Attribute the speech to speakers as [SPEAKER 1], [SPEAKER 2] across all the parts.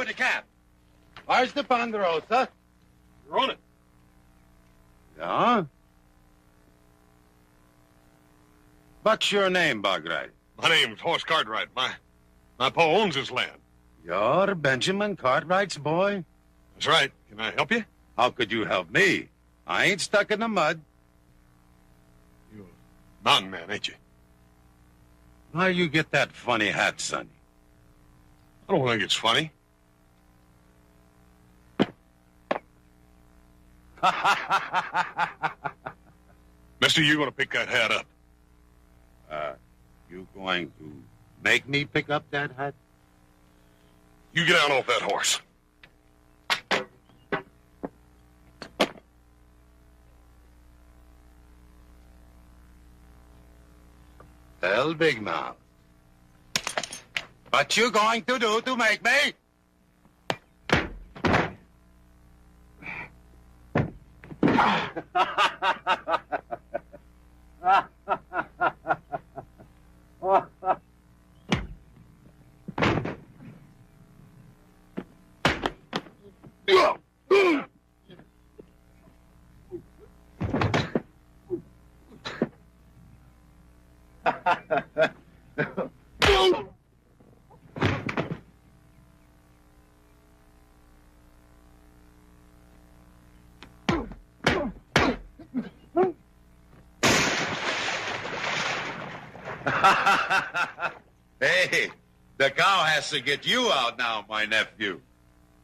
[SPEAKER 1] the cab. Where's the Ponderosa?
[SPEAKER 2] You're on it.
[SPEAKER 1] Yeah? What's your name, Bogright?
[SPEAKER 2] My name's Horse Cartwright. My pa owns this land.
[SPEAKER 1] You're Benjamin Cartwright's boy?
[SPEAKER 2] That's right. Can I help you?
[SPEAKER 1] How could you help me? I ain't stuck in the mud.
[SPEAKER 2] You're a mountain man, ain't you?
[SPEAKER 1] Where you get that funny hat, Sonny?
[SPEAKER 2] I don't think it's funny. Mister, you gonna pick that hat up?
[SPEAKER 1] You going to make me pick up that hat?
[SPEAKER 2] You get down off that horse.
[SPEAKER 1] Tell Big Mouth. What you going to do to make me? Hey, the cow has to get you out now, my nephew.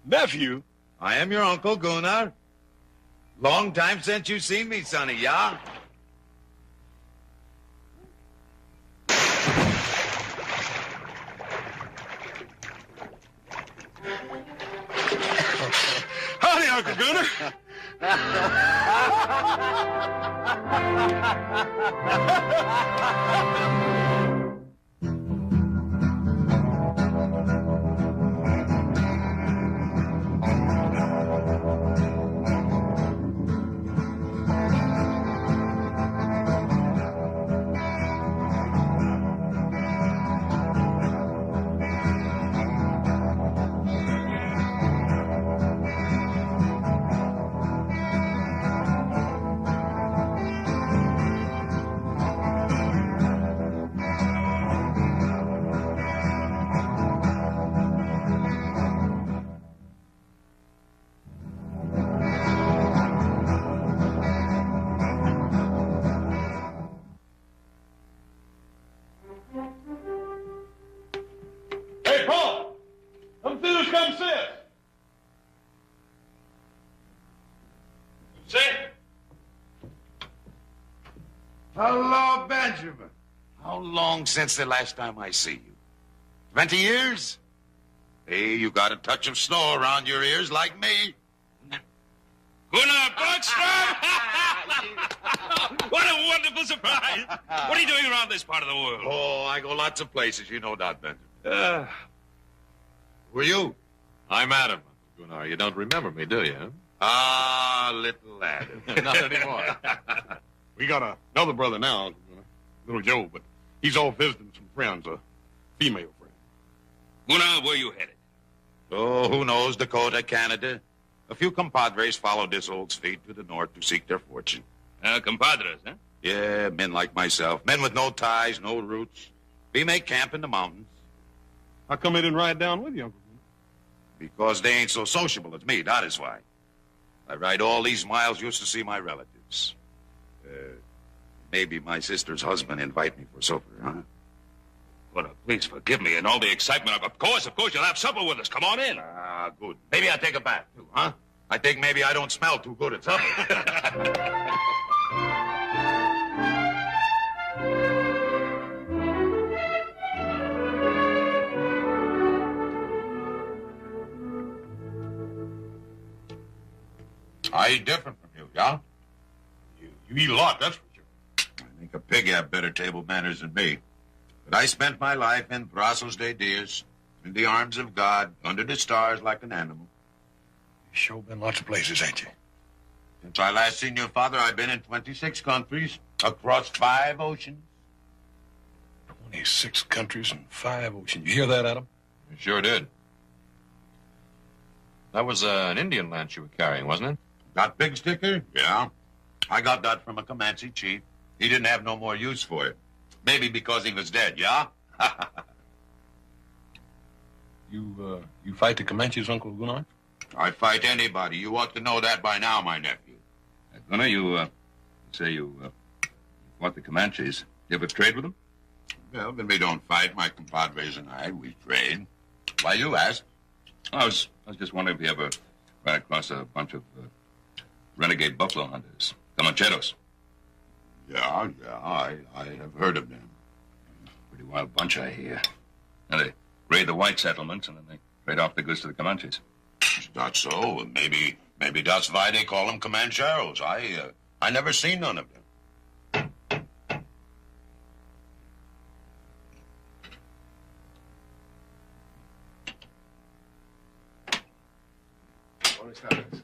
[SPEAKER 2] Nephew?
[SPEAKER 1] I am your Uncle Gunnar. Long time since you seen me, Sonny, yeah?
[SPEAKER 2] Howdy, Uncle Gunnar. Hey, Paul! Come see who's come sis. Sit.
[SPEAKER 1] Hello, Benjamin. How long since the last time I see you? 20 years? Hey, you got a touch of snow around your ears like me.
[SPEAKER 3] Gunnar Borgstrom! What a wonderful surprise! What are you doing around this part of the world?
[SPEAKER 1] Oh, I go lots of places, you know that, Benjamin. Who are you?
[SPEAKER 4] I'm Adam, Uncle Gunnar. You don't remember me, do you?
[SPEAKER 1] Ah, little Adam.
[SPEAKER 4] Not anymore.
[SPEAKER 2] We got another brother now, little Joe, but he's off visiting some friends, a female friend.
[SPEAKER 3] Gunnar, where you headed?
[SPEAKER 1] Oh, who knows? Dakota, Canada. A few compadres followed this old state to the north to seek their fortune.
[SPEAKER 3] Compadres, huh?
[SPEAKER 1] Yeah, men like myself. Men with no ties, no roots. We make camp in the mountains.
[SPEAKER 2] How come they didn't ride down with you, Uncle Gunnar?
[SPEAKER 1] Because they ain't so sociable as me, that is why. I ride all these miles just to see my relatives. Maybe my sister's husband invite me for supper, huh?
[SPEAKER 3] Gunnar, please forgive me and all the excitement. Of course, you'll have supper with us. Come on in.
[SPEAKER 1] Ah, good. Maybe I take a bath, too, huh? I think maybe I don't smell too good at supper. I eat different from you, yeah?
[SPEAKER 2] You eat a lot, that's for sure.
[SPEAKER 1] I think a pig have better table manners than me. But I spent my life in brazos de Dios, in the arms of God, under the stars like an animal.
[SPEAKER 2] You sure been lots of places, ain't you?
[SPEAKER 1] Since I last seen your father, I've been in 26 countries, across 5 oceans.
[SPEAKER 2] 26 countries and 5 oceans. You hear that, Adam?
[SPEAKER 4] You sure did. That was an Indian lance you were carrying, wasn't it?
[SPEAKER 1] That big sticker? Yeah. I got that from a Comanche chief. He didn't have no more use for it. Maybe because he was dead, yeah?
[SPEAKER 2] You fight the Comanches, Uncle Gunnar?
[SPEAKER 1] I fight anybody. You ought to know that by now, my nephew.
[SPEAKER 3] Gunnar, you say you fought the Comanches. You ever trade with them?
[SPEAKER 1] Well, then we don't fight. My compadres and I, we trade. Why you ask?
[SPEAKER 3] I was just wondering if you ever ran across a bunch of renegade buffalo hunters, Commancheros.
[SPEAKER 1] Yeah, I have heard of them.
[SPEAKER 3] Pretty wild bunch, I hear. And they raid the white settlements, and then they trade off the goods to the Comanches.
[SPEAKER 1] Is that so? Maybe that's why they call them Commancheros. I never seen none of them.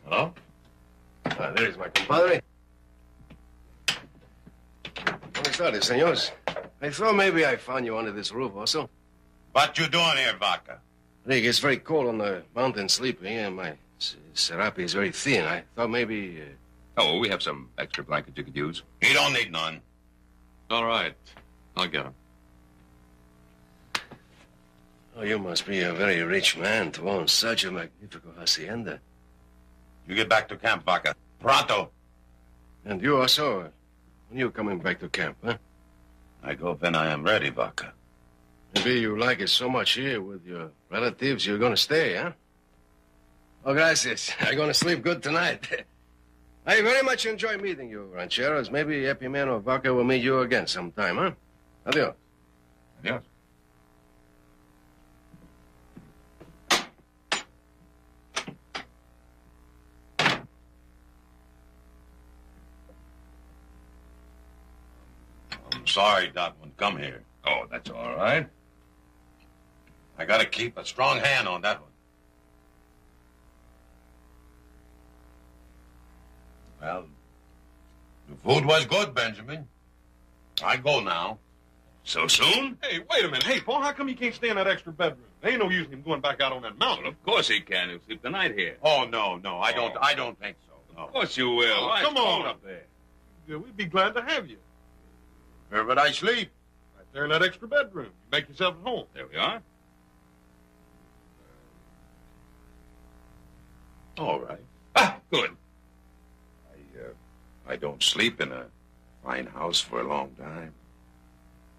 [SPEAKER 4] Hello?
[SPEAKER 5] There is my compadre. Buenas tardes, senores. I thought maybe I found you under this roof also.
[SPEAKER 1] What you doing here, Vaca?
[SPEAKER 5] It gets very cold on the mountain sleeping, and my serape is very thin. I thought maybe...
[SPEAKER 3] Oh, we have some extra blankets you could use.
[SPEAKER 1] He don't need none.
[SPEAKER 4] All right. I'll get him.
[SPEAKER 5] Oh, you must be a very rich man to own such a magnificent hacienda.
[SPEAKER 1] You get back to camp, Vaca. Pronto.
[SPEAKER 5] And you also, when you coming back to camp, huh?
[SPEAKER 1] I go when I am ready, Vaca.
[SPEAKER 5] Maybe you like it so much here with your relatives, you're gonna stay, huh? Oh, gracias. I'm gonna sleep good tonight. I very much enjoy meeting you, rancheros. Maybe Happy Man or Vaca will meet you again sometime, huh? Adios.
[SPEAKER 3] Yes.
[SPEAKER 1] I'm sorry Dot wouldn't come here.
[SPEAKER 3] Oh, that's all right.
[SPEAKER 1] I gotta keep a strong hand on that one. Well, the food was good, Benjamin. I go now.
[SPEAKER 3] So soon?
[SPEAKER 2] Hey, wait a minute. Hey, Paul, how come you can't stay in that extra bedroom? There ain't no use in him going back out on that mountain.
[SPEAKER 3] Well, of course he can. He'll sleep the night here.
[SPEAKER 1] Oh, no, I don't think so. No.
[SPEAKER 3] Of course you will.
[SPEAKER 2] Oh,
[SPEAKER 3] Why,
[SPEAKER 2] come
[SPEAKER 3] it's
[SPEAKER 2] on.
[SPEAKER 3] cold up there.
[SPEAKER 2] Yeah, we'd be glad to have you.
[SPEAKER 1] Where would I sleep?
[SPEAKER 2] Right there in that extra bedroom. You make yourself at home.
[SPEAKER 3] There we are.
[SPEAKER 1] All right.
[SPEAKER 3] Ah, good.
[SPEAKER 1] I don't sleep in a fine house for a long time.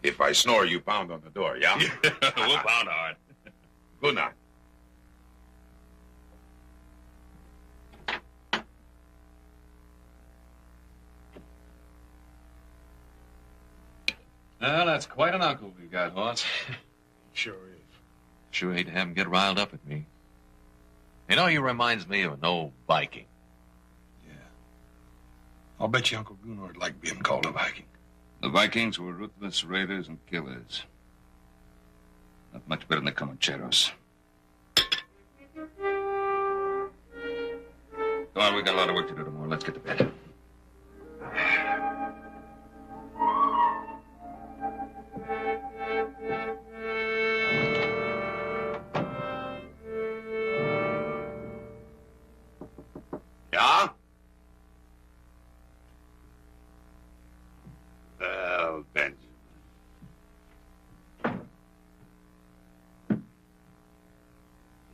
[SPEAKER 1] If I snore, you pound on the door, yeah?
[SPEAKER 3] We'll pound hard.
[SPEAKER 1] Good night.
[SPEAKER 4] Well, that's quite an uncle we got, Hoss.
[SPEAKER 2] Sure is.
[SPEAKER 4] Sure hate to have him get riled up at me. You know, he reminds me of an old Viking.
[SPEAKER 2] Yeah. I'll bet you Uncle Gunnar would like being called a Viking.
[SPEAKER 3] The Vikings were ruthless raiders and killers. Not much better than the Commancheros. Come on, we got a lot of work to do tomorrow. Let's get to bed.
[SPEAKER 1] Yeah? Well, Benjamin.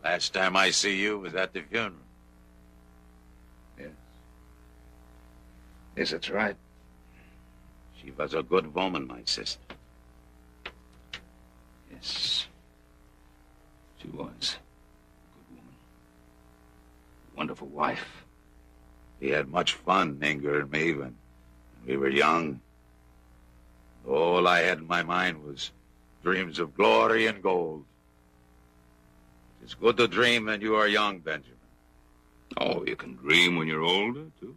[SPEAKER 1] Last time I see you was at the funeral.
[SPEAKER 3] Yes. Yes, that's right.
[SPEAKER 1] She was a good woman, my sister.
[SPEAKER 3] Yes. She was. A good woman. A wonderful wife.
[SPEAKER 1] We had much fun, Inger and me, when we were young. All I had in my mind was dreams of glory and gold. It's good to dream when you are young, Benjamin.
[SPEAKER 3] Oh, you can dream when you're older, too.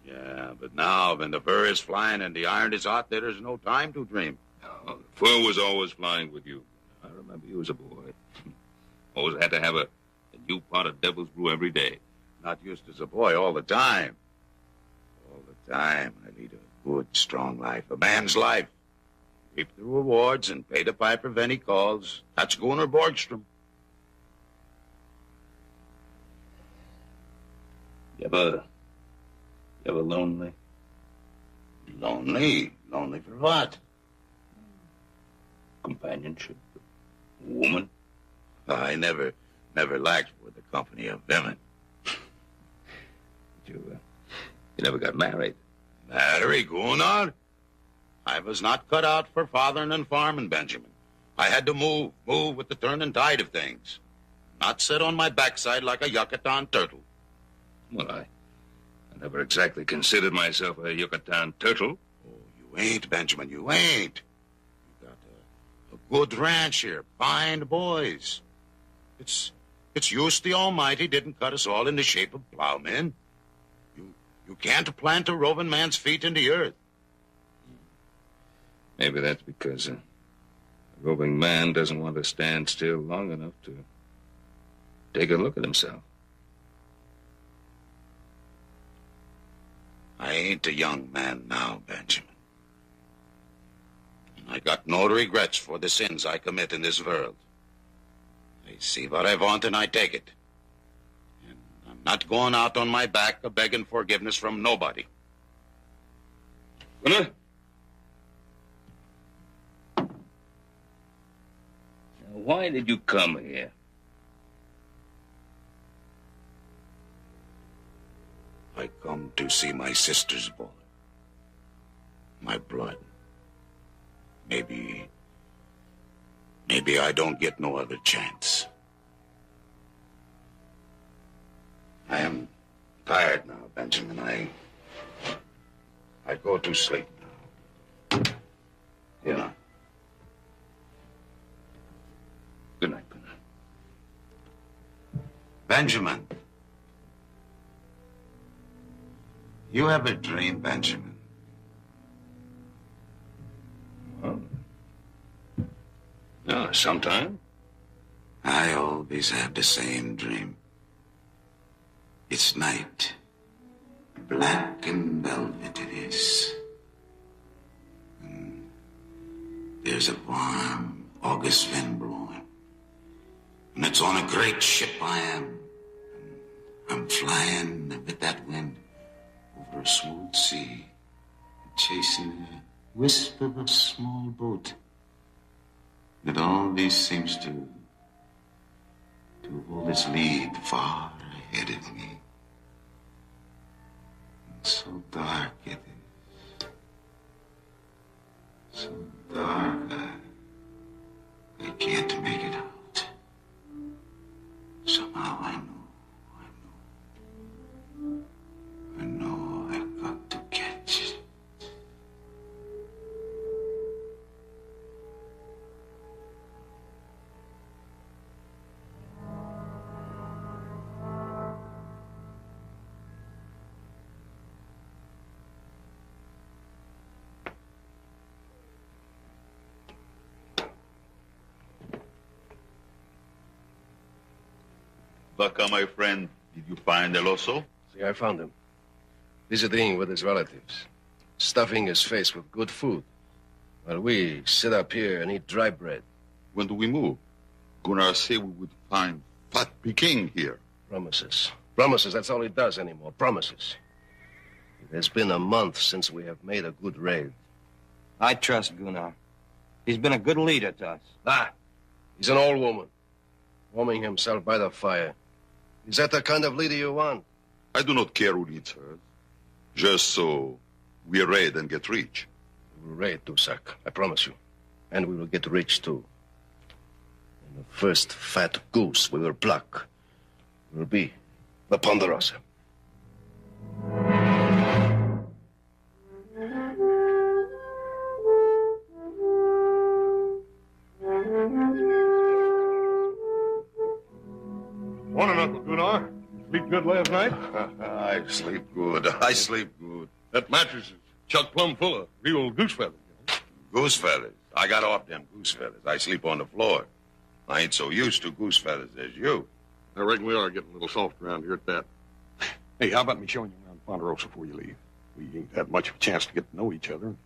[SPEAKER 1] Yeah, but now, when the fur is flying and the iron is hot, there is no time to dream.
[SPEAKER 3] Oh, the fur was always flying with you. I remember you as a boy. Always had to have a new pot of devil's brew every day.
[SPEAKER 1] Not used as a boy all the time. All the time, I lead a good, strong life, a man's life. Reap the rewards and pay the piper when he calls. That's Gunnar Borgstrom.
[SPEAKER 3] You ever lonely?
[SPEAKER 1] Lonely? Lonely for what?
[SPEAKER 3] Companionship? Woman?
[SPEAKER 1] I never lacked for the company of women.
[SPEAKER 3] You never got married?
[SPEAKER 1] Marry, Gunnar? I was not cut out for fathering and farming, Benjamin. I had to move with the turning tide of things. Not sit on my backside like a Yucatan turtle.
[SPEAKER 3] Well, I never exactly considered myself a Yucatan turtle.
[SPEAKER 1] Oh, you ain't, Benjamin, you ain't. You got a good ranch here, fine boys. It's use the Almighty didn't cut us all in the shape of plowmen. You can't plant a roving man's feet in the earth.
[SPEAKER 3] Maybe that's because a roving man doesn't want to stand still long enough to take a look at himself.
[SPEAKER 1] I ain't a young man now, Benjamin. I got no regrets for the sins I commit in this world. I see what I want and I take it. And I'm not going out on my back begging forgiveness from nobody.
[SPEAKER 3] Gunnar? Now, why did you come here?
[SPEAKER 1] I come to see my sister's boy. My blood. Maybe I don't get no other chance. I am tired now, Benjamin. I go to sleep now. Yeah.
[SPEAKER 3] Good night, Gunnar.
[SPEAKER 1] Benjamin. You ever dream, Benjamin?
[SPEAKER 3] Well, no, sometime.
[SPEAKER 1] I always have the same dream. It's night. Black and velvet it is. And there's a warm August wind blowing. And it's on a great ship I am. And I'm flying with that wind over a smooth sea, chasing a wisp of a small boat. It always seems to hold its lead far ahead of me. And so dark it is. So dark I can't make it out. Somehow I know I've got to catch it.
[SPEAKER 6] Vaca, my friend, did you find El Oso?
[SPEAKER 5] See, I found him. Visiting with his relatives. Stuffing his face with good food. While we sit up here and eat dry bread.
[SPEAKER 6] When do we move? Gunnar said we would find fat Viking here.
[SPEAKER 5] Promises. Promises, that's all he does anymore. Promises. It has been a month since we have made a good raid.
[SPEAKER 7] I trust Gunnar. He's been a good leader to us.
[SPEAKER 5] Ah, he's an old woman. Warming himself by the fire. Is that the kind of leader you want?
[SPEAKER 6] I do not care who leads her. Just so we raid and get rich.
[SPEAKER 5] We will raid, Dusak. I promise you. And we will get rich, too. And the first fat goose we will pluck will be the Ponderosa.
[SPEAKER 2] Morning, Uncle Gunnar. Sleep good last night?
[SPEAKER 1] I sleep good. I sleep good.
[SPEAKER 2] That mattress is chock plumb full of real goose feathers.
[SPEAKER 1] Goose feathers. I got off them goose feathers. I sleep on the floor. I ain't so used to goose feathers as you.
[SPEAKER 2] I reckon we are getting a little soft around here at that. Hey, how about me showing you around Ponderosa before you leave? We ain't had much of a chance to get to know each other.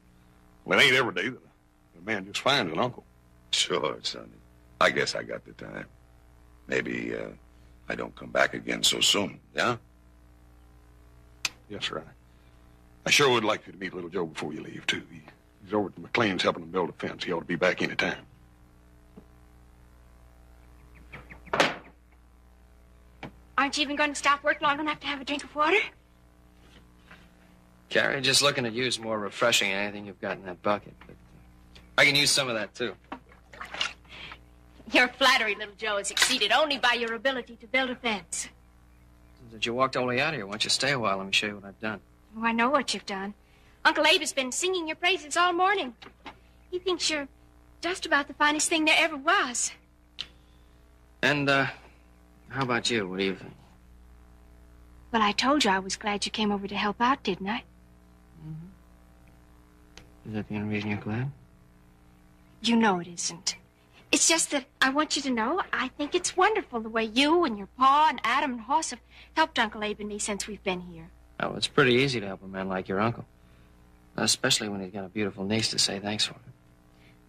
[SPEAKER 2] Well, it ain't every day that a man just finds an uncle.
[SPEAKER 1] Sure, Sonny. I guess I got the time. Maybe I don't come back again so soon, yeah?
[SPEAKER 2] Yes, sir. I sure would like you to meet little Joe before you leave, too. He's over at the McLean's helping them build a fence. He ought to be back any time.
[SPEAKER 8] Aren't you even going to stop work long enough to have a drink of water?
[SPEAKER 9] Carrie, just looking at you is more refreshing than anything you've got in that bucket. But I can use some of that, too.
[SPEAKER 8] Your flattery, little Joe, is exceeded only by your ability to build a fence.
[SPEAKER 9] Since you walked all the way out here, why don't you stay a while? Let me show you what I've done.
[SPEAKER 8] Oh, I know what you've done. Uncle Abe has been singing your praises all morning. He thinks you're just about the finest thing there ever was.
[SPEAKER 9] And, how about you? What do you think?
[SPEAKER 8] Well, I told you I was glad you came over to help out, didn't I?
[SPEAKER 9] Mm-hmm. Is that the only reason you're glad?
[SPEAKER 8] You know it isn't. It's just that I want you to know I think it's wonderful the way you and your pa and Adam and Hoss have helped Uncle Abe and me since we've been here.
[SPEAKER 9] Oh, it's pretty easy to help a man like your uncle. Especially when he's got a beautiful niece to say thanks for.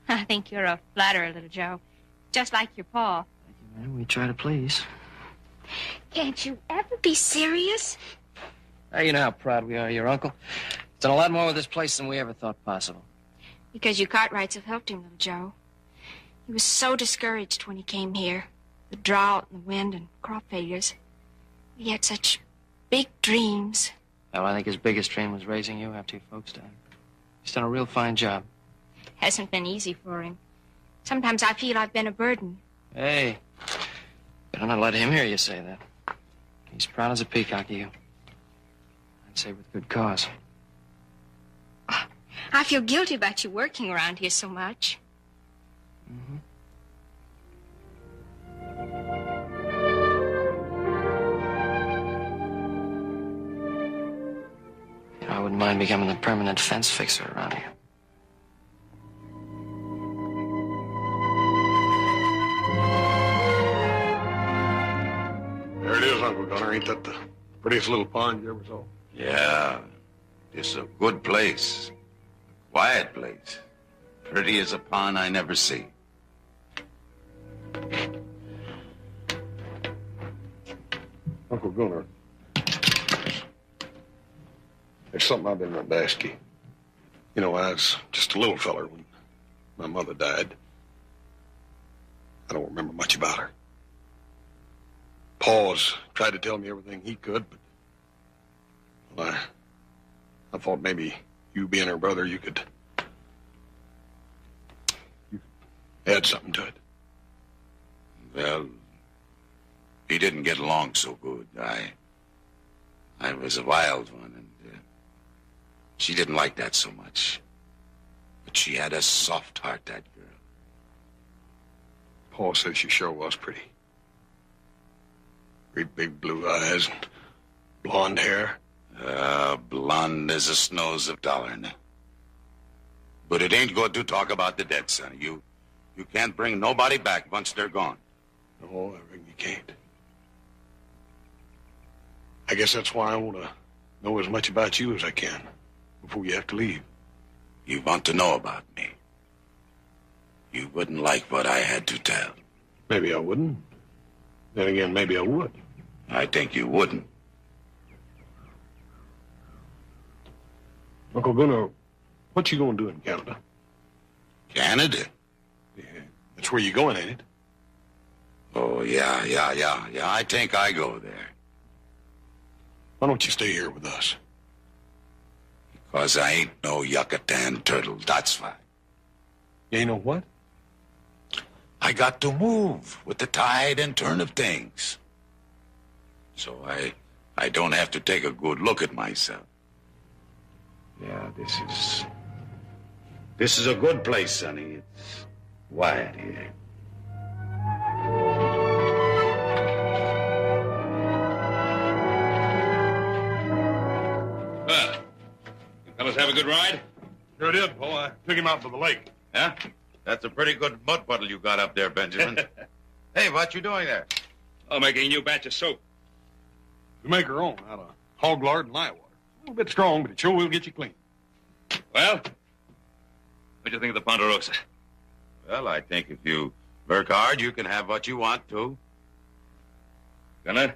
[SPEAKER 8] I think you're a flatterer, little Joe. Just like your pa.
[SPEAKER 9] Thank you, man. We try to please.
[SPEAKER 8] Can't you ever be serious?
[SPEAKER 9] Hey, you know how proud we are of your uncle. He's done a lot more with this place than we ever thought possible.
[SPEAKER 8] Because you Cartwrights have helped him, little Joe. He was so discouraged when he came here. The drought and the wind and crop failures. He had such big dreams.
[SPEAKER 9] Well, I think his biggest dream was raising you after your folks died. He's done a real fine job.
[SPEAKER 8] Hasn't been easy for him. Sometimes I feel I've been a burden.
[SPEAKER 9] Hey, better not let him hear you say that. He's proud as a peacock of you. I'd say with good cause.
[SPEAKER 8] I feel guilty about you working around here so much.
[SPEAKER 9] Mm-hmm. You know, I wouldn't mind becoming the permanent fence fixer around here.
[SPEAKER 2] There it is, Uncle Gunnar. Ain't that the prettiest little pond you ever saw?
[SPEAKER 1] Yeah, it's a good place. A quiet place. Pretty as a pond I never see.
[SPEAKER 2] Uncle Gunnar, there's something I've been wanting to ask you. You know, I was just a little feller when my mother died. I don't remember much about her. Pa's tried to tell me everything he could, but well, I thought maybe you being her brother, you could add something to it.
[SPEAKER 1] Well, he didn't get along so good. I was a wild one, and she didn't like that so much. But she had a soft heart, that girl.
[SPEAKER 2] Pa said she sure was pretty. Great big blue eyes and blonde hair.
[SPEAKER 1] Blonde as the snows of Dollarn. But it ain't good to talk about the dead, son. You can't bring nobody back once they're gone.
[SPEAKER 2] No, I reckon you can't. I guess that's why I want to know as much about you as I can before you have to leave.
[SPEAKER 1] You want to know about me. You wouldn't like what I had to tell.
[SPEAKER 2] Maybe I wouldn't. Then again, maybe I would.
[SPEAKER 1] I think you wouldn't.
[SPEAKER 2] Uncle Gunnar, what you gonna do in Canada?
[SPEAKER 1] Canada?
[SPEAKER 2] Yeah, that's where you're going, ain't it?
[SPEAKER 1] Oh, yeah. I think I go there.
[SPEAKER 2] Why don't you stay here with us?
[SPEAKER 1] Because I ain't no Yucatan turtle, that's why.
[SPEAKER 2] You ain't know what?
[SPEAKER 1] I got to move with the tide and turn of things. So I don't have to take a good look at myself. Yeah, this is a good place, Sonny. It's quiet here.
[SPEAKER 3] Well, you fellas have a good ride?
[SPEAKER 2] Sure did, Paul. I took him out to the lake.
[SPEAKER 1] Yeah? That's a pretty good mud puddle you got up there, Benjamin. Hey, what you doing there?
[SPEAKER 3] Oh, making a new batch of soap.
[SPEAKER 2] We make our own out of hog lard and lye water. A little bit strong, but it sure will get you clean.
[SPEAKER 3] Well, what do you think of the Ponderosa?
[SPEAKER 1] Well, I think if you work hard, you can have what you want, too.
[SPEAKER 3] Gunnar,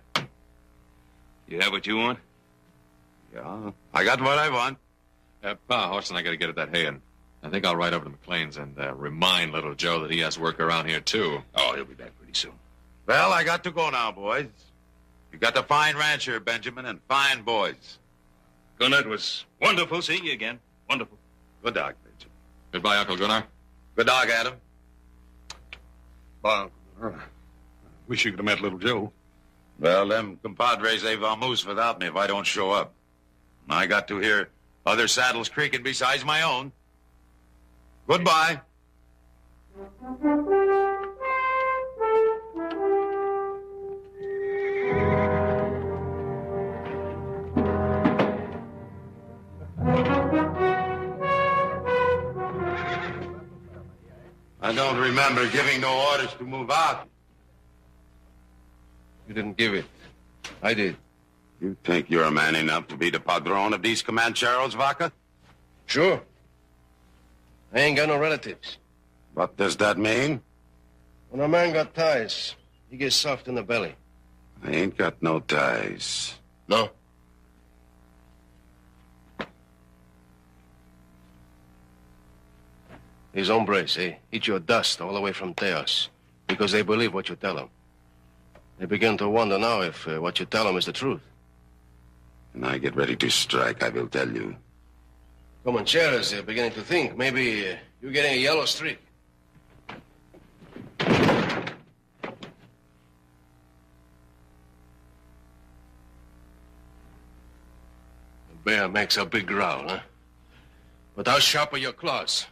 [SPEAKER 3] you have what you want?
[SPEAKER 1] Yeah, I got what I want.
[SPEAKER 4] Pa, Horst and I got to get at that hay, and I think I'll ride over to McLean's and remind little Joe that he has work around here, too.
[SPEAKER 3] Oh, he'll be back pretty soon.
[SPEAKER 1] Well, I got to go now, boys. You got a fine ranch here, Benjamin, and fine boys.
[SPEAKER 3] Gunnar, it was wonderful seeing you again. Wonderful.
[SPEAKER 1] Good dog, Benjamin.
[SPEAKER 4] Goodbye, Uncle Gunnar.
[SPEAKER 1] Good dog, Adam.
[SPEAKER 2] Bye, Uncle Gunnar. Wish you could have met little Joe.
[SPEAKER 1] Well, them compadres, they vamoose without me if I don't show up. I got to hear other saddles creaking besides my own. Goodbye. I don't remember giving no orders to move out.
[SPEAKER 5] You didn't give it. I did.
[SPEAKER 1] You think you're a man enough to be the padrone of these Commancheros, Vaca?
[SPEAKER 5] Sure. I ain't got no relatives.
[SPEAKER 1] What does that mean?
[SPEAKER 5] When a man got ties, he gets soft in the belly.
[SPEAKER 1] I ain't got no ties.
[SPEAKER 5] No? These hombres, they eat your dust all the way from Teos because they believe what you tell them. They begin to wonder now if what you tell them is the truth.
[SPEAKER 1] When I get ready to strike, I will tell you.
[SPEAKER 5] Commancheros, they're beginning to think maybe you're getting a yellow streak. The bear makes a big growl, huh? But how sharp are your claws?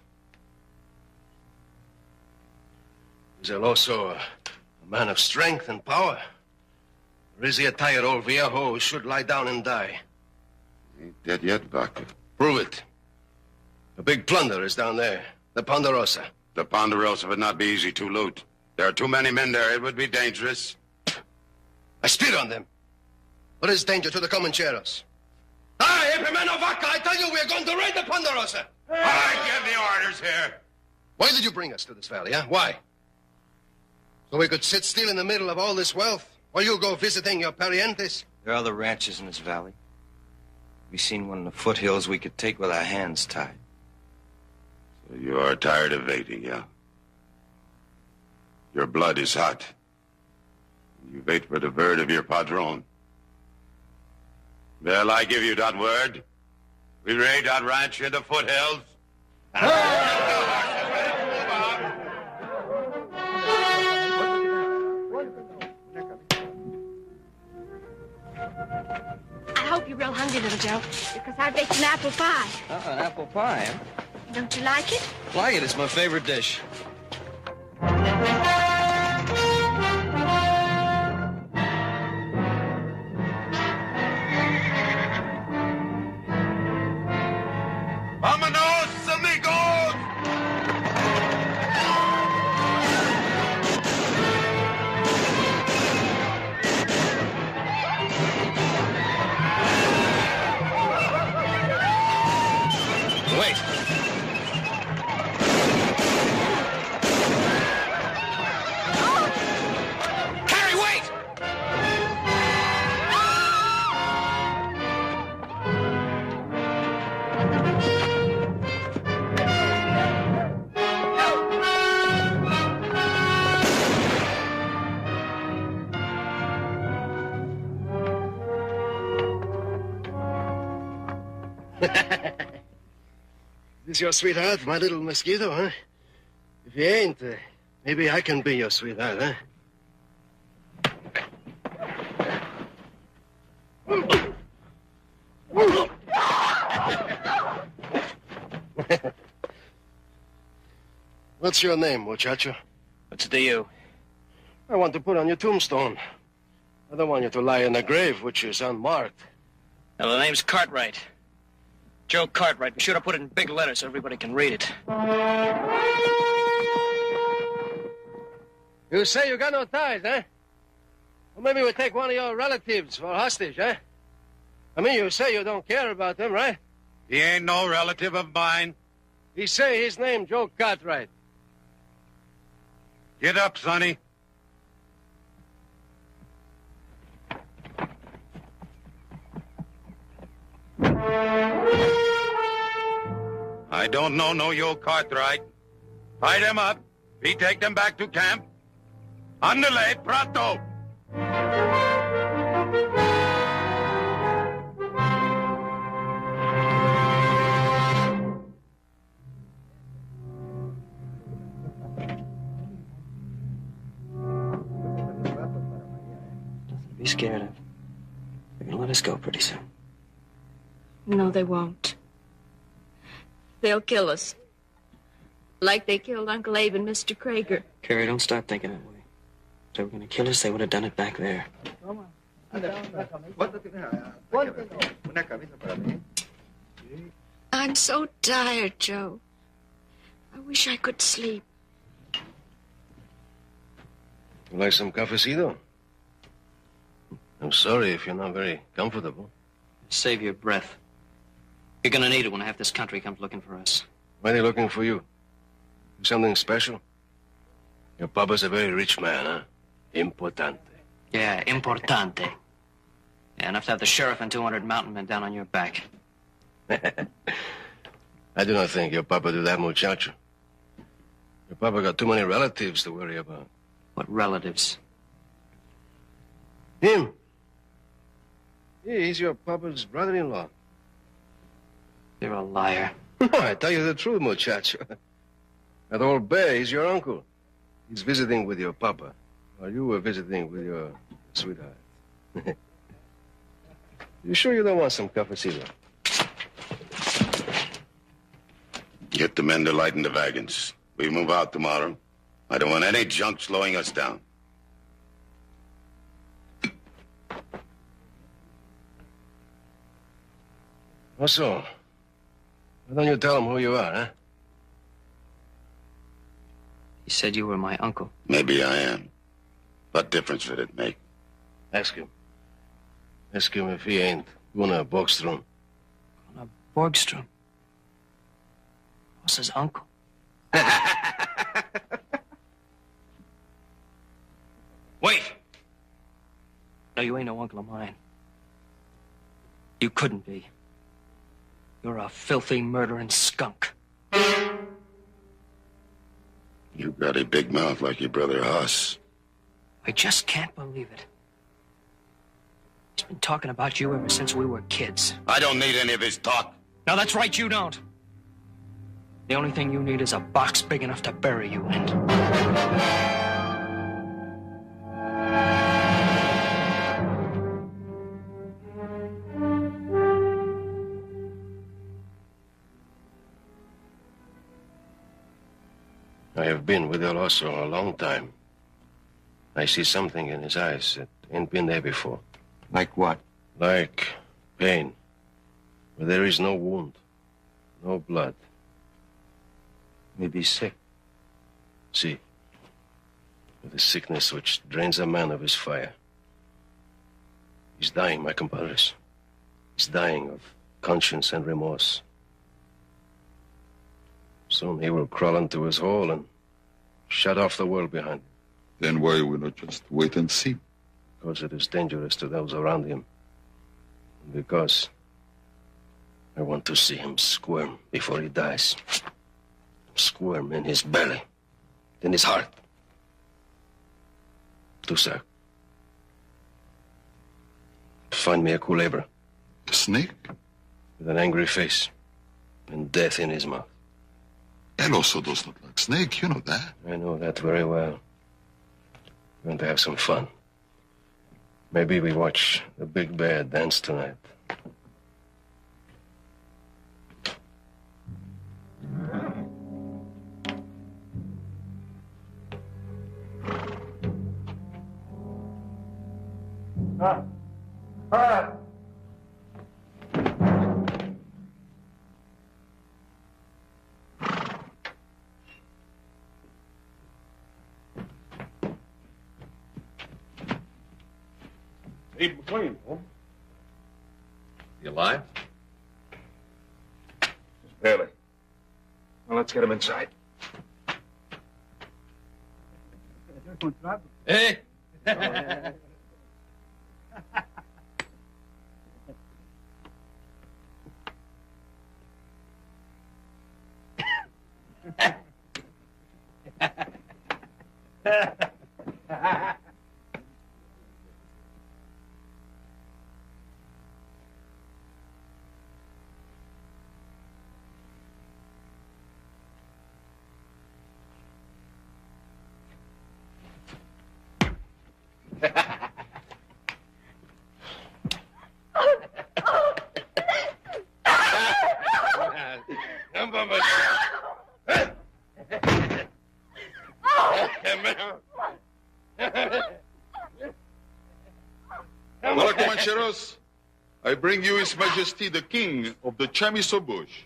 [SPEAKER 5] Is he also a man of strength and power? Or is he a tired old viejo who should lie down and die?
[SPEAKER 1] Ain't dead yet, Vaca.
[SPEAKER 5] Prove it. The big plunder is down there. The Ponderosa.
[SPEAKER 1] The Ponderosa would not be easy to loot. There are too many men there. It would be dangerous.
[SPEAKER 5] I spit on them. What is danger to the Commancheros? Aye, Epimeno Vaca, I tell you, we're going to raid the Ponderosa.
[SPEAKER 1] I give the orders here.
[SPEAKER 5] Why did you bring us to this valley, huh? Why? So we could sit still in the middle of all this wealth while you go visiting your parientes?
[SPEAKER 7] There are other ranches in this valley. We seen one in the foothills we could take with our hands tied.
[SPEAKER 1] So you are tired of waiting, yeah? Your blood is hot. You wait for the word of your padrone. Well, I give you that word. We raid that ranch in the foothills.
[SPEAKER 8] I hope you're real hungry, little Joe, because I baked an apple pie.
[SPEAKER 7] Oh, an apple pie, huh?
[SPEAKER 8] Don't you like it?
[SPEAKER 7] Like it. It's my favorite dish.
[SPEAKER 1] Vámonos, amigos!
[SPEAKER 7] Wait. Carrie, wait!
[SPEAKER 5] This your sweetheart, my little mosquito, huh? If you ain't, maybe I can be your sweetheart, huh? What's your name, muchacho?
[SPEAKER 9] What's it to you?
[SPEAKER 5] I want to put on your tombstone. I don't want you to lie in a grave which is unmarked.
[SPEAKER 9] Now, the name's Cartwright. Joe Cartwright. Be sure to put it in big letters so everybody can read it.
[SPEAKER 5] You say you got no ties, huh? Well, maybe we take one of your relatives for hostage, huh? I mean, you say you don't care about them, right?
[SPEAKER 1] He ain't no relative of mine.
[SPEAKER 5] He say his name Joe Cartwright.
[SPEAKER 1] Get up, Sonny. I don't know no you, Cartwright. Tie them up. We take them back to camp. Andale, pronto!
[SPEAKER 9] Be scared of. They're gonna let us go pretty soon.
[SPEAKER 8] No, they won't. They'll kill us. Like they killed Uncle Abe and Mr. Krager.
[SPEAKER 9] Carrie, don't start thinking that way. If they were gonna kill us, they would have done it back there.
[SPEAKER 8] I'm so tired, Joe. I wish I could sleep.
[SPEAKER 5] You like some cafecito? I'm sorry if you're not very comfortable.
[SPEAKER 9] Save your breath. You're gonna need it when half this country comes looking for us.
[SPEAKER 5] Why are they looking for you? Something special? Your papa's a very rich man, huh? Importante.
[SPEAKER 9] Yeah, importante. Yeah, enough to have the sheriff and 200 mountain men down on your back.
[SPEAKER 5] I do not think your papa do that, muchacho. Your papa got too many relatives to worry about.
[SPEAKER 9] What relatives?
[SPEAKER 5] Him. Yeah, he's your papa's brother-in-law.
[SPEAKER 9] You're a liar.
[SPEAKER 5] I tell you the truth, muchacho. That old bear, he's your uncle. He's visiting with your papa, while you were visiting with your sweetheart. You sure you don't want some cafecito?
[SPEAKER 6] Get the men to lighten the wagons. We move out tomorrow. I don't want any junk slowing us down.
[SPEAKER 5] Also, why don't you tell him who you are, huh?
[SPEAKER 9] He said you were my uncle.
[SPEAKER 6] Maybe I am. What difference would it make?
[SPEAKER 5] Ask him. Ask him if he ain't Gunnar Borgstrom.
[SPEAKER 9] Gunnar Borgstrom? What's his uncle?
[SPEAKER 7] Wait!
[SPEAKER 9] No, you ain't no uncle of mine. You couldn't be. You're a filthy, murdering skunk.
[SPEAKER 6] You got a big mouth like your brother Hoss.
[SPEAKER 9] I just can't believe it. He's been talking about you ever since we were kids.
[SPEAKER 6] I don't need any of his talk.
[SPEAKER 9] No, that's right, you don't. The only thing you need is a box big enough to bury you in.
[SPEAKER 5] I have been with El Oso a long time. I see something in his eyes that ain't been there before.
[SPEAKER 7] Like what?
[SPEAKER 5] Like pain. Where there is no wound, no blood.
[SPEAKER 7] Maybe sick.
[SPEAKER 5] See, with the sickness which drains a man of his fire. He's dying, my compadres. He's dying of conscience and remorse. Soon he will crawl into his hole and shut off the world behind him.
[SPEAKER 6] Then why we not just wait and see?
[SPEAKER 5] Because it is dangerous to those around him. And because I want to see him squirm before he dies. Squirm in his belly, in his heart. Tu, sir. Find me a culebra.
[SPEAKER 6] A snake?
[SPEAKER 5] With an angry face and death in his mouth.
[SPEAKER 6] El Oso does not like snake, you know that.
[SPEAKER 5] I know that very well. We're going to have some fun. Maybe we watch the big bear dance tonight.
[SPEAKER 2] Abe McLean, home.
[SPEAKER 4] You alive?
[SPEAKER 1] Just barely. Well, let's get him inside.
[SPEAKER 4] Hey!
[SPEAKER 10] Well, Commancheros, I bring you His Majesty the King of the Chamiso Bush.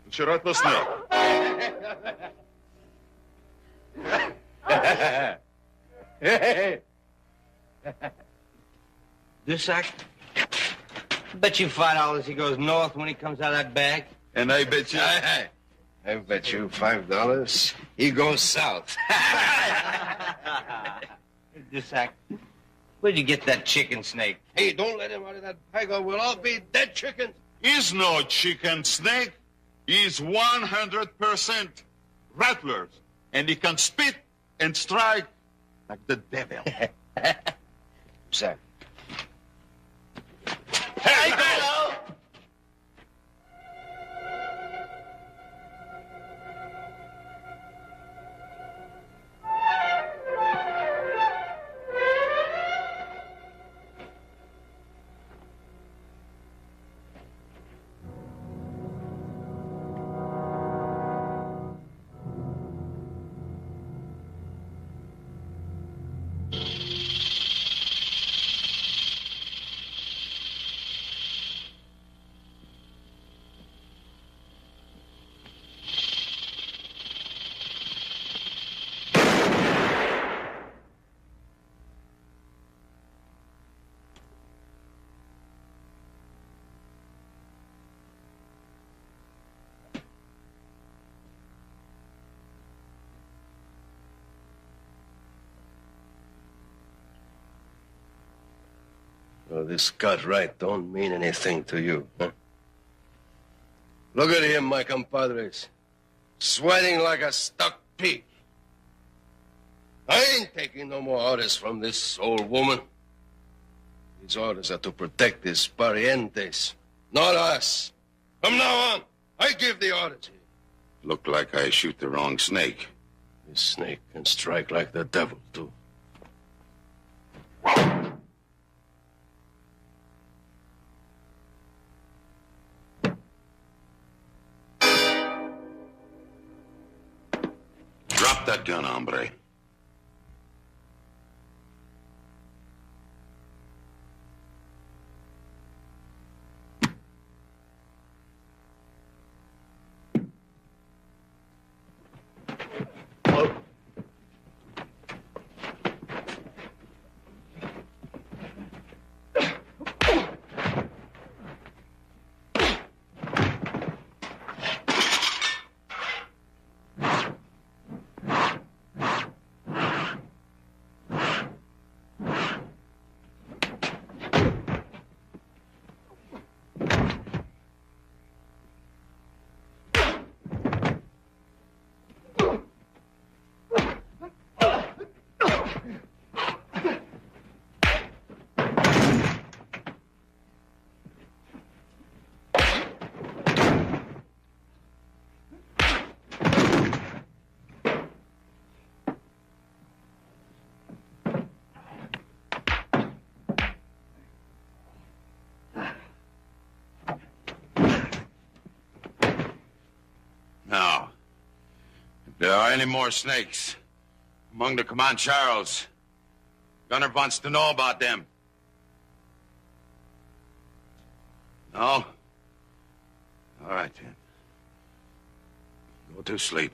[SPEAKER 10] Shirat snake.
[SPEAKER 7] Dusak? Bet you $5 he goes north when he comes out of that bag.
[SPEAKER 10] And I bet you...
[SPEAKER 5] I bet you $5 he goes south.
[SPEAKER 7] Dusak, where'd you get that chicken snake?
[SPEAKER 5] Hey, don't let him out of that bag or we'll all be dead chickens.
[SPEAKER 10] He's no chicken snake. He's 100% rattlers. And he can spit and strike like the devil.
[SPEAKER 5] Sir.
[SPEAKER 10] Hey, go!
[SPEAKER 5] Well, this Cartwright don't mean anything to you, huh? Look at him, my compadres. Sweating like a stuck pig. I ain't taking no more orders from this old woman. These orders are to protect his parientes, not us. From now on, I give the orders here.
[SPEAKER 6] Look like I shoot the wrong snake.
[SPEAKER 5] This snake can strike like the devil, too.
[SPEAKER 6] Drop that gun, hombre. Now, if there are any more snakes among the Commancheros, Gunnar wants to know about them. No? All right, then. Go to sleep.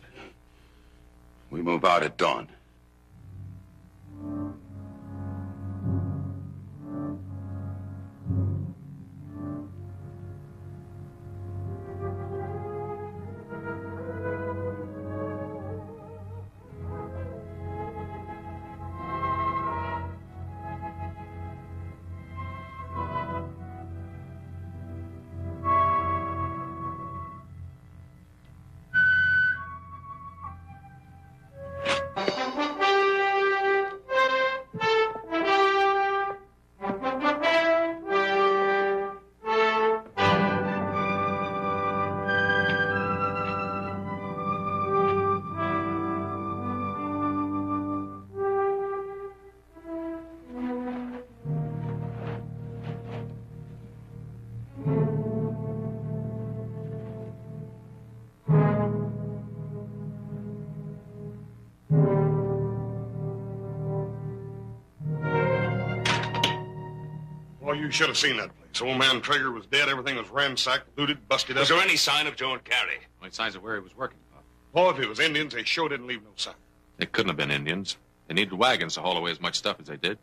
[SPEAKER 6] We move out at dawn.
[SPEAKER 2] you should have seen that place. Old man Traeger was dead. Everything was ransacked, looted, busted up.
[SPEAKER 3] Was there any sign of Joe and Carrie?
[SPEAKER 4] Only signs of where he was working, Pop.
[SPEAKER 2] Oh, if it was Indians, they sure didn't leave no sign.
[SPEAKER 4] It couldn't have been Indians. They needed wagons to haul away as much stuff as they did.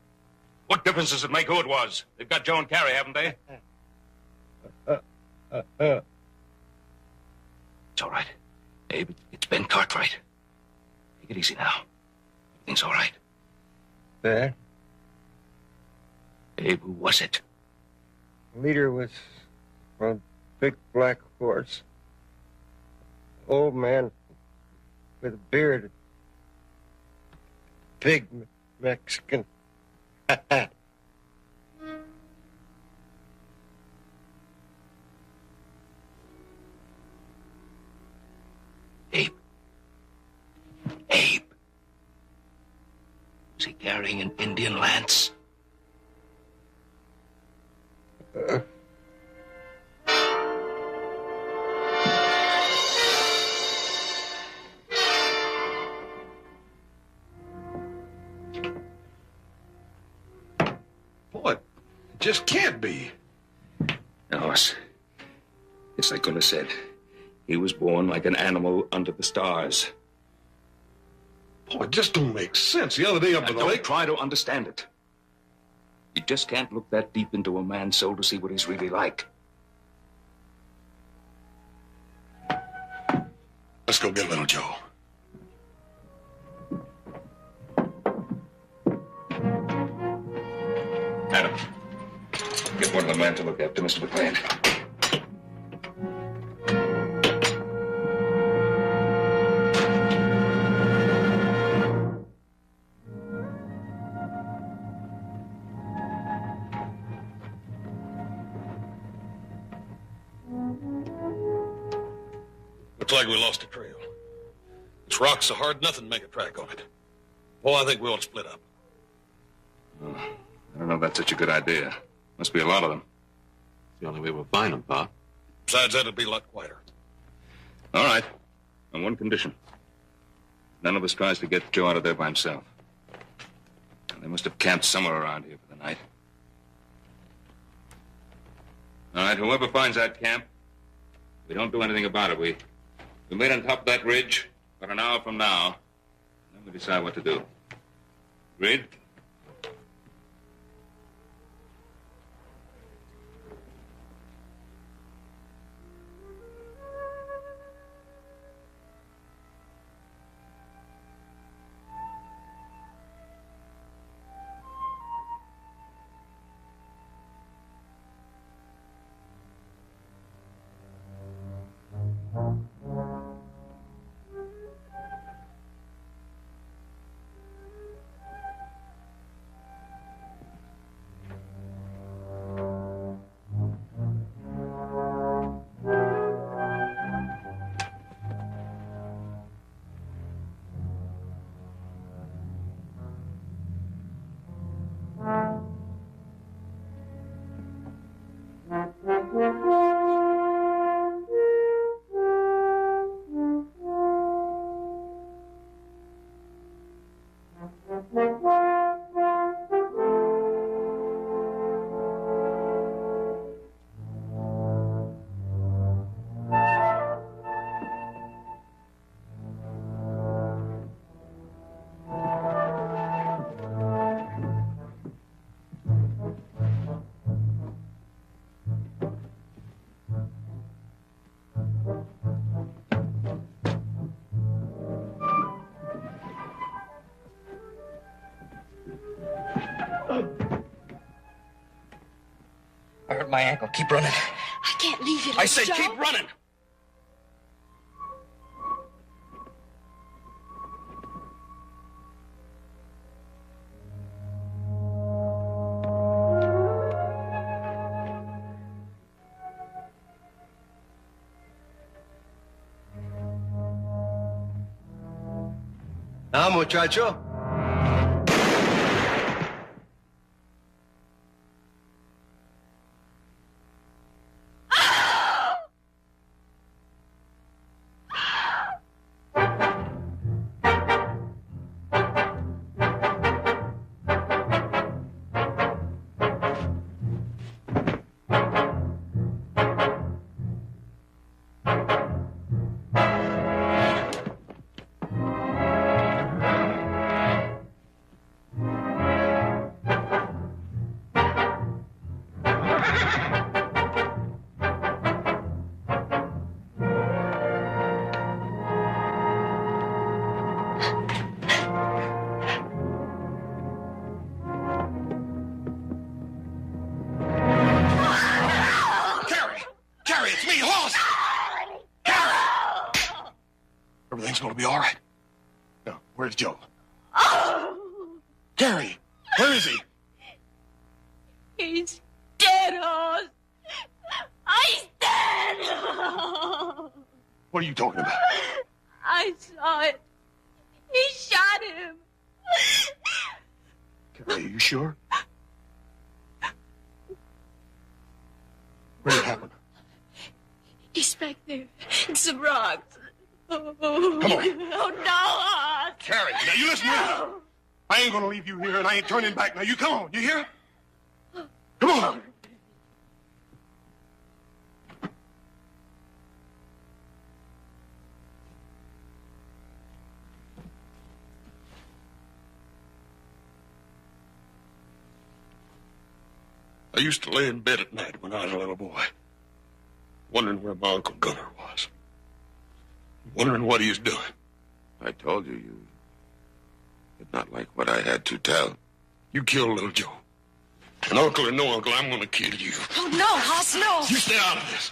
[SPEAKER 3] What difference does it make who it was? They've got Joe and Carrie, haven't they? It's all right. Abe, it's Ben Cartwright. Take it easy now. Everything's all right.
[SPEAKER 11] There.
[SPEAKER 3] Abe, who was it?
[SPEAKER 11] The leader was on a big black horse. Old man with a beard. Big Mexican.
[SPEAKER 3] Abe. Abe. Was he carrying an Indian lance?
[SPEAKER 2] Boy, it just can't be.
[SPEAKER 3] No, it's like Gunnar said. He was born like an animal under the stars.
[SPEAKER 2] Boy, it just don't make sense. The other day up in the
[SPEAKER 3] Don't
[SPEAKER 2] lake...
[SPEAKER 3] try to understand it. You just can't look that deep into a man's soul to see what he's really like.
[SPEAKER 2] Let's go get little Joe.
[SPEAKER 3] Adam, get one of the men to look after Mr. McLean.
[SPEAKER 2] Looks like we lost a trail. This rock's so hard, nothing make a track on it. Well, I think we ought to split up.
[SPEAKER 3] I don't know if that's such a good idea. Must be a lot of them.
[SPEAKER 4] It's the only way we'll find them, Pop.
[SPEAKER 2] Besides that, it'll be a lot quieter.
[SPEAKER 3] All right. On one condition. None of us tries to get Joe out of there by himself. And they must have camped somewhere around here for the night. All right, whoever finds that camp, we don't do anything about it. We meet on top of that ridge about an hour from now. Then we decide what to do. Agreed?
[SPEAKER 9] I hurt my ankle. Keep running.
[SPEAKER 8] I can't leave you.
[SPEAKER 9] I say
[SPEAKER 8] Joe.
[SPEAKER 9] keep running.
[SPEAKER 5] Now, muchacho.
[SPEAKER 2] Everything's gonna be all right. Now, where's Joe?
[SPEAKER 12] Oh!
[SPEAKER 2] Carrie, where is he?
[SPEAKER 12] He's dead, Hoss. He's dead.
[SPEAKER 2] What are you talking about?
[SPEAKER 12] I saw it. He shot him.
[SPEAKER 2] Carrie, are you sure? Where did it happen?
[SPEAKER 12] He's back there in some rocks. Oh,
[SPEAKER 2] Come on.
[SPEAKER 12] Oh, no, Hoss.
[SPEAKER 2] Carrie, now you listen to me. I ain't gonna leave you here, and I ain't turning back. Now you come on, you hear? Come on. I used to lay in bed at night when I was a little boy, wondering where my Uncle Gunnar was, wondering what he was doing.
[SPEAKER 6] I told you, you did not like what I had to tell.
[SPEAKER 2] You killed little Joe. And uncle or no uncle, I'm going to kill you.
[SPEAKER 12] Oh, no, Hoss, no.
[SPEAKER 2] You stay out of this.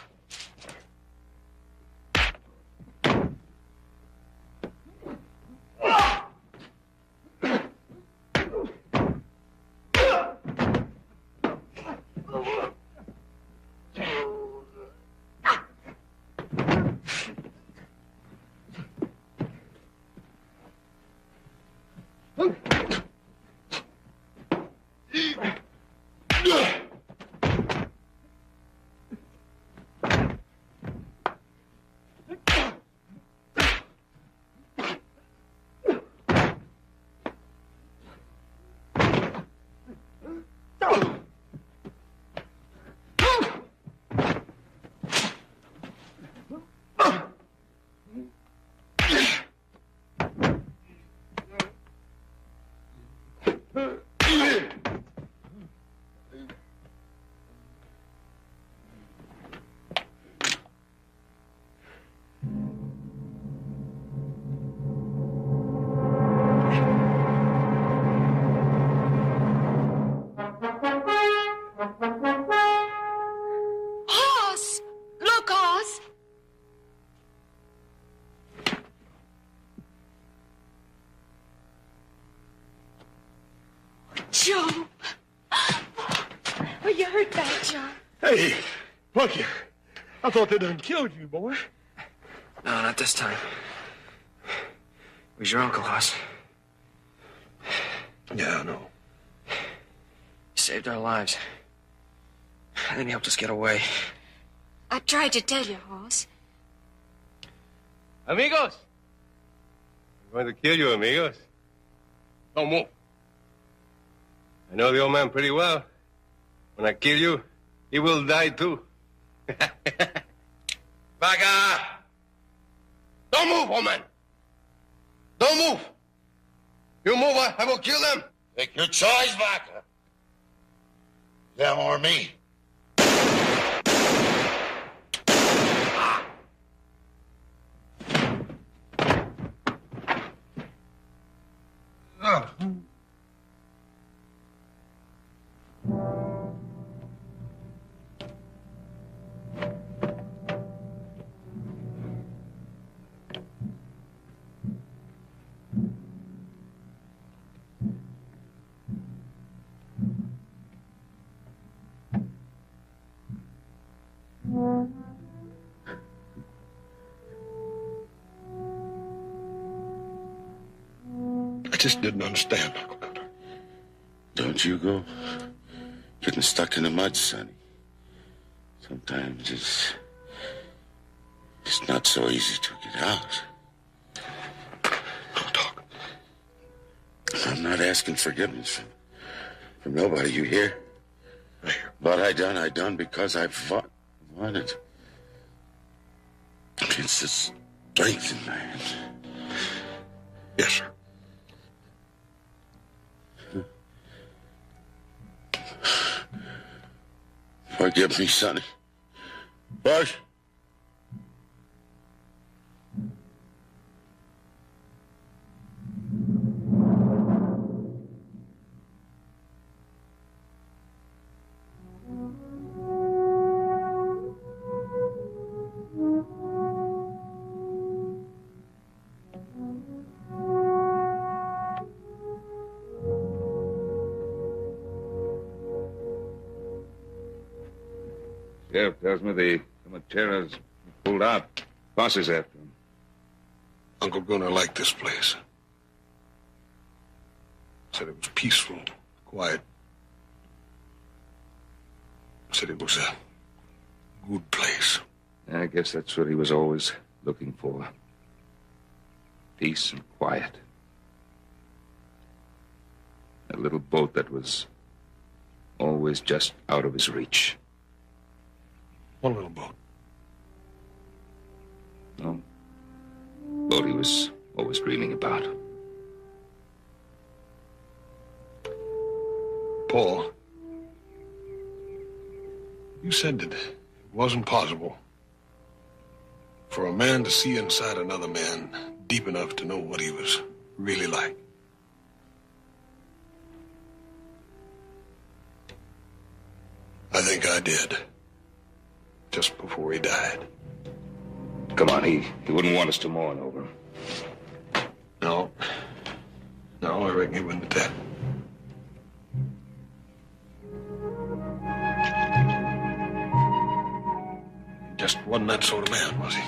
[SPEAKER 12] Hoss! Look, Hoss! Joe! Are you hurt bad, Joe?
[SPEAKER 2] Hey, look, I thought they done killed you, boy.
[SPEAKER 9] No, not this time. It was your uncle, Hoss.
[SPEAKER 2] Yeah, I know.
[SPEAKER 9] He saved our lives. And then he helped us get away.
[SPEAKER 8] I tried to tell you, Hoss.
[SPEAKER 5] Amigos! I'm going to kill you, amigos. Don't move. I know the old man pretty well. When I kill you, he will die too.
[SPEAKER 6] Vaca! Don't move, old man! Don't move!
[SPEAKER 5] You move, I will kill them.
[SPEAKER 6] Take your choice, Vaca. Them or me.
[SPEAKER 2] I just didn't understand, Uncle Gunnar.
[SPEAKER 6] Don't you go getting stuck in the mud, Sonny. Sometimes it's not so easy to get out.
[SPEAKER 2] Don't talk.
[SPEAKER 6] I'm not asking forgiveness from nobody, you hear?
[SPEAKER 2] I hear.
[SPEAKER 6] What I done because I wanted. It's the strength in my hands.
[SPEAKER 2] Yes, sir.
[SPEAKER 6] Forgive me, Sonny. Bush?
[SPEAKER 3] Sheriff tells me the Commancheros pulled out. Posse's after him.
[SPEAKER 2] Uncle Gunnar liked this place. Said it was peaceful, quiet. Said it was a good place.
[SPEAKER 3] I guess that's what he was always looking for. Peace and quiet. A little boat that was always just out of his reach.
[SPEAKER 2] One little boat.
[SPEAKER 3] No. Boat he was always dreaming about.
[SPEAKER 2] Paul, you said that it wasn't possible for a man to see inside another man deep enough to know what he was really like. I think I did. Just before he died.
[SPEAKER 3] Come on, he wouldn't want us to mourn over him.
[SPEAKER 2] No. No, I reckon he wouldn't at that. Just wasn't that sort of man, was he?